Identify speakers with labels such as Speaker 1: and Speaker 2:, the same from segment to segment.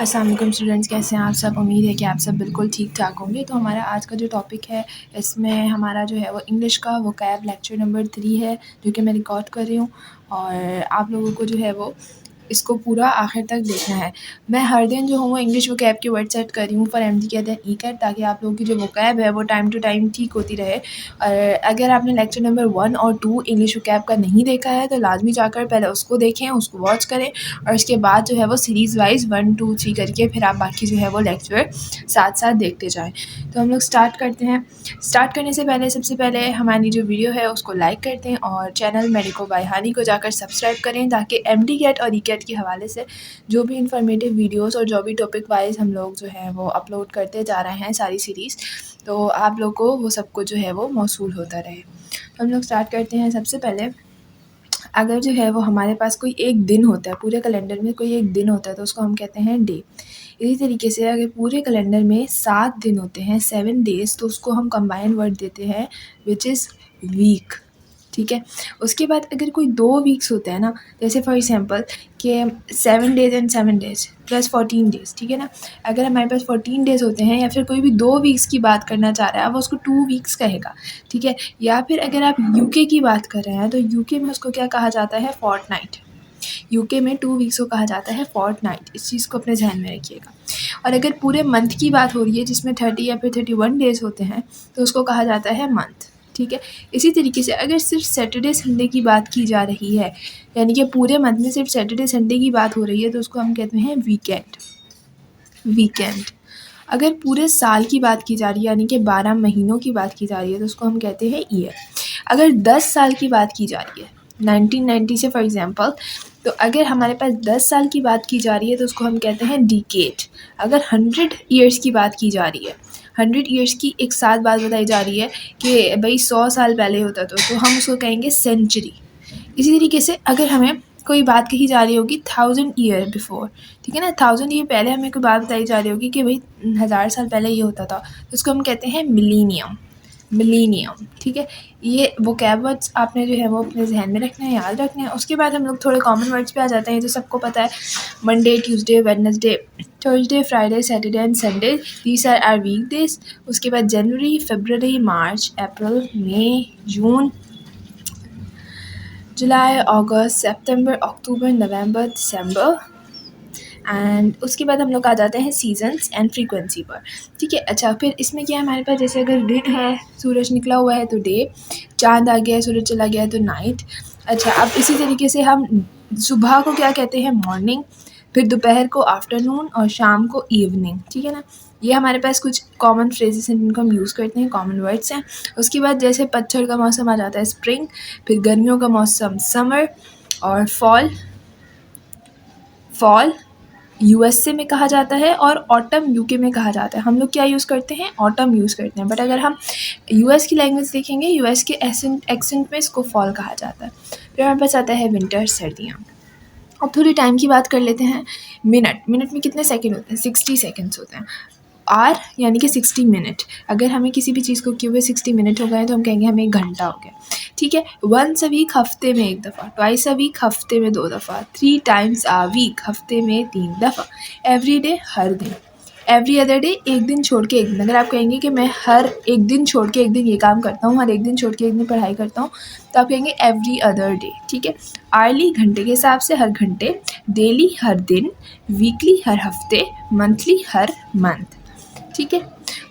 Speaker 1: अस्सलाम वालेकुम स्टूडेंट्स, कैसे हैं आप सब। उम्मीद है कि आप सब बिल्कुल ठीक ठाक होंगे। तो हमारा आज का जो टॉपिक है इसमें हमारा जो है वो इंग्लिश का वोकैब लेक्चर नंबर 3 है, जो कि मैं रिकॉर्ड कर रही हूँ और आप लोगों को जो है वो इसको पूरा आखिर तक देखना है। मैं हर दिन जो हूँ वो इंग्लिश वोकैब की वर्ड सेट कर रही हूँ फॉर एमडी कहते हैं ई-कैट, ताकि आप लोगों की जो वोकैब है वो टाइम टू टाइम ठीक होती रहे। और अगर आपने लेक्चर नंबर 1 और 2 इंग्लिश वोकैब का नहीं देखा है तो लाजमी जाकर पहले उसको देखें, उसको वॉच करें और उसके बाद जो है वो सीरीज़ वाइज 1 2 3 करके फिर आप बाकी जो है वो लेक्चर साथ साथ देखते जाएँ। तो हम लोग स्टार्ट करते हैं। स्टार्ट करने से पहले सबसे पहले हमारी जो वीडियो है उसको लाइक कर दें और चैनल मेडिको बाय हानी को जाकर सब्सक्राइब करें, ताकि एमडी कैट और ई-कैट के हवाले से जो भी इंफॉर्मेटिव वीडियोस और जो भी टॉपिक वाइज हम लोग जो है वो अपलोड करते जा रहे हैं सारी सीरीज़, तो आप लोग को वो सब कुछ जो है वो मौसूल होता रहे। तो हम लोग स्टार्ट करते हैं। सबसे पहले अगर जो है वो हमारे पास कोई एक दिन होता है, पूरे कैलेंडर में कोई एक दिन होता है, तो उसको हम कहते हैं डे। इसी तरीके से अगर पूरे कैलेंडर में 7 दिन होते हैं, 7 डेज़, तो उसको हम कंबाइन वर्ड देते हैं विच इज़ वीक। ठीक है। उसके बाद अगर कोई 2 वीक्स होते हैं ना, जैसे फॉर एग्जांपल कि 7 days and 7 days plus 14 days, ठीक है ना। अगर हमारे पास 14 डेज़ होते हैं या फिर कोई भी 2 वीक्स की बात करना चाह रहा है, वो उसको 2 वीक्स कहेगा, ठीक है। या फिर अगर आप यूके की बात कर रहे हैं तो यूके में उसको क्या कहा जाता है, फोर्टनाइट। यूके में 2 वीक्स को कहा जाता है फोर्टनाइट। इस चीज़ को अपने ध्यान में रखिएगा। और अगर पूरे मंथ की बात हो रही है जिसमें 30 या फिर 31 डेज़ होते हैं, तो उसको कहा जाता है मंथ, ठीक है। इसी तरीके से अगर सिर्फ सैटरडे संडे की बात की जा रही है, यानी कि पूरे मंथ में सिर्फ सैटरडे संडे की बात हो रही है, तो उसको हम कहते हैं वीकेंड। वीकेंड। अगर पूरे साल की बात की जा रही है, यानी कि 12 महीनों की बात की जा रही है, तो उसको हम कहते हैं ईयर। अगर 10 साल की बात की जा रही है 1990 से फॉर एग्जांपल, तो अगर हमारे पास 10 साल की बात की जा रही है तो उसको हम कहते हैं डिकेड। अगर 100 ईयर्स की बात की जा रही है, 100 ईयर्स की एक साथ बात बताई जा रही है कि भाई 100 साल पहले होता तो हम उसको कहेंगे सेंचुरी। इसी तरीके से अगर हमें कोई बात कही जा रही होगी 1000 ईयर बिफोर, ठीक है ना, 1000 ईयर पहले हमें कोई बात बताई जा रही होगी कि भाई 1000 साल पहले ये होता था, तो उसको हम कहते हैं मिलीनियम। मिलीनियम, ठीक है। ये वोकैब वर्ड्स आपने जो है वो अपने जहन में रखना है, याद रखना है। उसके बाद हम लोग थोड़े कॉमन वर्ड्स पे आ जाते हैं जो सबको पता है। Monday, Tuesday, Wednesday, Thursday, Friday, Saturday and Sunday, these are our week days. उसके बाद जनवरी, फरवरी, मार्च, अप्रैल, मई, जून, जुलाई, अगस्त, सितंबर, अक्टूबर, नवंबर, दिसंबर एंड उसके बाद हम लोग आ जाते हैं सीजन्स एंड फ्रीक्वेंसी पर, ठीक है। अच्छा, फिर इसमें क्या है हमारे पास, जैसे अगर दिन है, सूरज निकला हुआ है तो डे, चांद आ गया है, सूरज चला गया है तो नाइट। अच्छा, अब इसी तरीके से हम सुबह को क्या कहते हैं, मॉर्निंग, फिर दोपहर को आफ्टरनून और शाम को इवनिंग, ठीक है ना। ये हमारे पास कुछ कॉमन फ्रेजेस हैं जिनको हम यूज़ करते हैं, कॉमन वर्ड्स हैं। उसके बाद जैसे पतझड़ का मौसम आ जाता है स्प्रिंग, फिर गर्मियों का मौसम समर और फॉल। फॉल यूएसए में कहा जाता है और ऑटम यूके में कहा जाता है। हम लोग क्या यूज़ करते हैं, ऑटम यूज़ करते हैं, बट अगर हम यूएस की लैंग्वेज देखेंगे, यूएस के एक्सेंट में इसको फॉल कहा जाता है। फिर हमारे पास आता है विंटर, सर्दियाँ। अब थोड़ी टाइम की बात कर लेते हैं। मिनट में कितने सेकंड होते हैं, 60 सेकंड्स होते हैं। आर यानी कि 60 मिनट। अगर हमें किसी भी चीज़ को किए हुए 60 मिनट हो गए तो हम कहेंगे हमें 1 घंटा हो गया, ठीक है। वंस अ वीक, हफ्ते में 1 दफ़ा। ट्वाइस अ वीक, हफ्ते में 2 दफ़ा। 3 टाइम्स अ वीक, हफ्ते में 3 दफ़ा। एवरी डे, हर दिन। एवरी अदर डे, एक दिन छोड़ के एक दिन। अगर आप कहेंगे कि मैं हर एक दिन छोड़ के एक दिन ये काम करता हूँ, हर एक दिन छोड़ के एक दिन पढ़ाई करता हूँ, तो आप कहेंगे एवरी अदर डे, ठीक है। आर्ली, घंटे के हिसाब से, हर घंटे। डेली, हर दिन। वीकली, हर हफ्ते। मंथली, हर मंथ, ठीक है।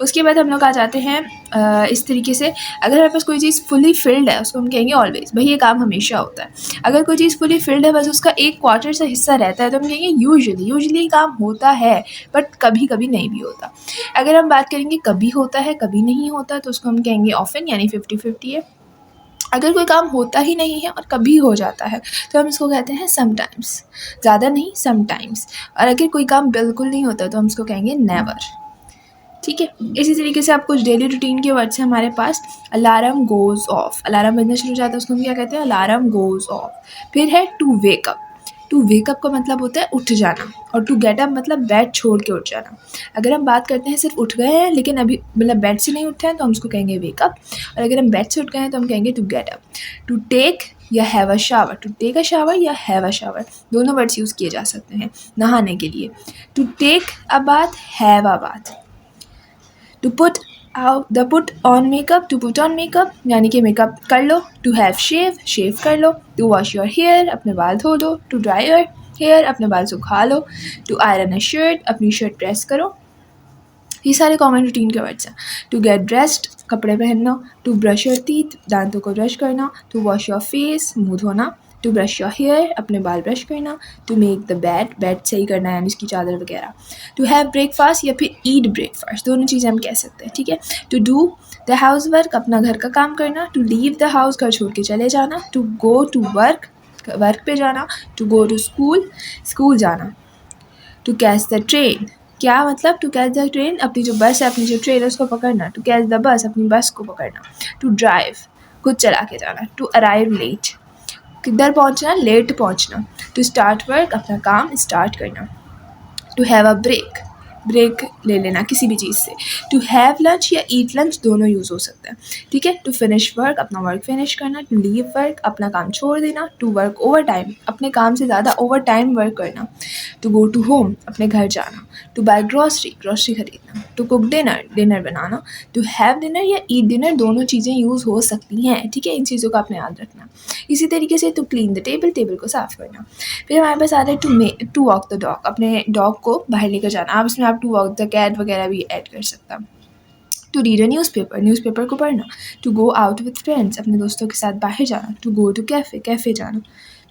Speaker 1: उसके बाद हम लोग आ जाते हैं इस तरीके से, अगर हमारे पास कोई चीज़ फुली फिल्ड है उसको हम कहेंगे ऑलवेज, भाई ये काम हमेशा होता है। अगर कोई चीज़ फुली फिल्ड है, बस उसका 1/4 सा हिस्सा रहता है, तो हम कहेंगे यूजुअली ये काम होता है, बट कभी कभी नहीं भी होता। अगर हम बात करेंगे कभी होता है कभी नहीं होता, तो उसको हम कहेंगे ऑफन, यानी 50-50 है। अगर कोई काम होता ही नहीं है और कभी हो जाता है तो हम इसको कहते हैं समटाइम्स, ज़्यादा नहीं, समटाइम्स। और अगर कोई काम बिल्कुल नहीं होता तो हम इसको कहेंगे नेवर, ठीक है। इसी तरीके से आप कुछ डेली रूटीन के वर्ड्स हैं हमारे पास। अलार्म गोज़ ऑफ, अलार्म बजना शुरू हो जाता है उसको हम क्या कहते हैं, अलार्म गोज़ ऑफ। फिर है to wake up. To wake up का मतलब होता है उठ जाना, और टू गेट अप मतलब बेड छोड़ के उठ जाना। अगर हम बात करते हैं सिर्फ उठ गए हैं लेकिन अभी मतलब बेड से नहीं उठे हैं, तो हम उसको कहेंगे वेक अप। और अगर हम बेड से उठ गए हैं तो हम कहेंगे to get up. To take या have a shower. To take a shower या हैव अ शावर दोनों वर्ड्स यूज़ किए जा सकते हैं नहाने के लिए। To take a bath, have a bath. To put put on makeup, to put on makeup यानी कि मेकअप कर लो। टू हैव शेव, शेव कर लो। टू वॉश योर हेयर, अपने बाल धो दो। टू ड्राई योर हेयर, अपने बाल सुखा लो। टू आयरन अ शर्ट, अपनी शर्ट प्रेस करो। ये सारे कॉमन रूटीन के वर्ड्स हैं। टू गेट ड्रेस्ड, कपड़े पहनना। टू ब्रश योर टीथ, दांतों को ब्रश करना। टू वॉश योर फेस, मुंह धोना। टू ब्रश योर हेयर, अपने बाल ब्रश करना। To make the bed, bed सही करना यानी उसकी चादर वगैरह। टू हैव ब्रेकफास्ट या फिर ईट ब्रेकफास्ट, दोनों चीज़ें हम कह सकते हैं, ठीक है। To do the house work, अपना घर का काम करना। टू लीव द हाउस, घर छोड़ के चले जाना। To go to work, work पे जाना। To go to school, school जाना। टू कैच द ट्रेन, क्या मतलब टू कैच द ट्रेन, अपनी जो बस है, अपनी जो ट्रेन है उसको पकड़ना। टू कैच द बस, अपनी बस को पकड़ना। टू ड्राइव, खुद चला के जाना। टू अराइव लेट, किधर पहुंचना, लेट पहुंचना। टू स्टार्ट वर्क, अपना काम स्टार्ट करना। To have a break, break ले लेना किसी भी चीज़ से। टू हैव लंच या ईट लंच दोनों यूज़ हो सकते हैं, ठीक है। टू फिनिश वर्क, अपना वर्क फिनिश करना। टू लीव वर्क, अपना काम छोड़ देना। टू वर्क ओवर टाइम, अपने काम से ज़्यादा ओवर टाइम वर्क करना। टू गो टू होम, अपने घर जाना। टू बाय ग्रॉसरी, ग्रॉसरी खरीदना। टू कुक डिनर, डिनर बनाना। टू हैव डिनर या ईट डिनर दोनों चीज़ें यूज़ हो सकती हैं, ठीक है। इन चीज़ों का आपने याद रखना। इसी तरीके से to clean the table, table को साफ़ करना। फिर हमारे पास आता है टू वॉक द डॉग, अपने डॉग को बाहर लेकर जाना। आप इसमें टू वॉक द कैट वगैरह भी ऐड कर सकते हैं। To read a newspaper, newspaper को पढ़ना। To go out with friends, अपने दोस्तों के साथ बाहर जाना। To go to cafe, cafe जाना।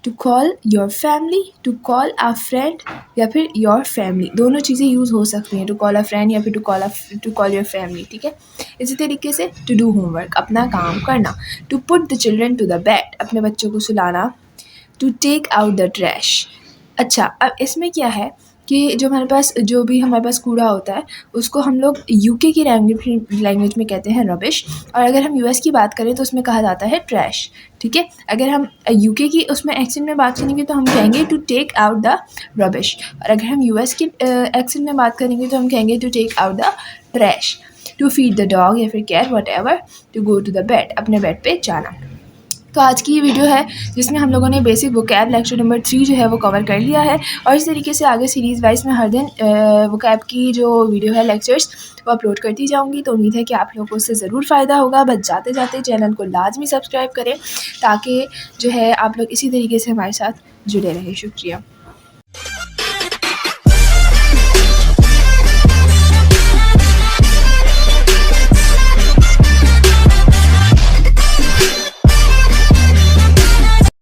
Speaker 1: To call your family, to call a friend या फिर योर फैमिली दोनों चीज़ें यूज़ हो सकती हैं। टू कॉल अ फ्रेंड या फिर टू कॉल योर फैमिली, ठीक है। इसी तरीके से टू डू होमवर्क, अपना काम करना। To put the children to the bed, अपने बच्चों को सुलाना। To take out the trash. अच्छा, अब इसमें क्या है कि जो भी हमारे पास कूड़ा होता है उसको हम लोग यूके की लैंग्वेज में कहते हैं रबिश, और अगर हम यूएस की बात करें तो उसमें कहा जाता है ट्रैश, ठीक है। अगर हम यूके की उसमें एक्सेंट में बात करेंगे तो हम कहेंगे to take out the rubbish, और अगर हम यूएस की एक्सेंट में बात करेंगे तो हम कहेंगे to take out the trash. To feed the dog या फिर cat whatever. To go to the bed, अपने बेड पे जाना। तो आज की ये वीडियो है जिसमें हम लोगों ने बेसिक वोकैब लेक्चर नंबर 3 जो है वो कवर कर लिया है, और इस तरीके से आगे सीरीज़ वाइज में हर दिन वोकैब की जो वीडियो है लेक्चर्स वो अपलोड करती जाऊंगी। तो उम्मीद है कि आप लोगों को उससे ज़रूर फ़ायदा होगा। बस जाते जाते चैनल को लाजमी सब्सक्राइब करें ताकि जो है आप लोग इसी तरीके से हमारे साथ जुड़े रहें। शुक्रिया।